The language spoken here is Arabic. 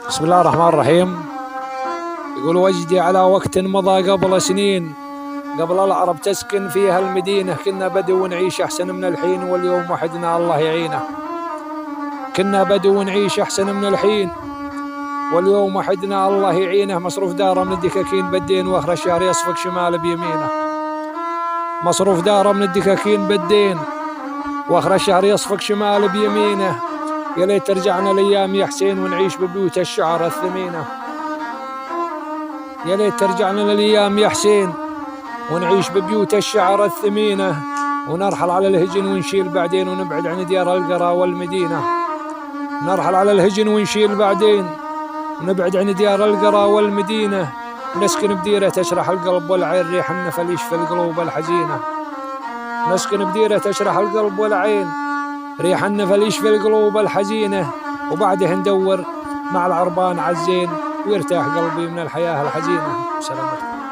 بسم الله الرحمن الرحيم. يقول وجدي على وقت مضى قبل سنين، قبل العرب تسكن فيها المدينة، كنا بدو ونعيش أحسن من الحين، واليوم وحدنا الله يعينه. كنا بدو ونعيش أحسن من الحين، واليوم وحدنا الله يعينه. مصروف داره من الدكاكين بدين، واخر الشهر يصفق شمال بيمينه. مصروف داره من الدكاكين بدين، واخر الشهر يصفق شمال بيمينه. يا ليت ترجعنا الايام يا حسين ونعيش ببيوت الشعر الثمينه. يا ليت ترجعنا الايام يا حسين ونعيش ببيوت الشعر الثمينه، ونرحل على الهجن ونشيل بعدين، ونبعد عن ديار القرى والمدينه. نرحل على الهجن ونشيل بعدين، ونبعد عن ديار القرى والمدينه، ونسكن بديره تشرح القلب والعين، ريح النفل يشفي القلوب الحزينه. نسكن بديره تشرح القلب والعين، ريح النفل يشفي القلوب الحزينه. وبعده ندور مع العربان عالزين، ويرتاح قلبي من الحياه الحزينه. سلامتكم.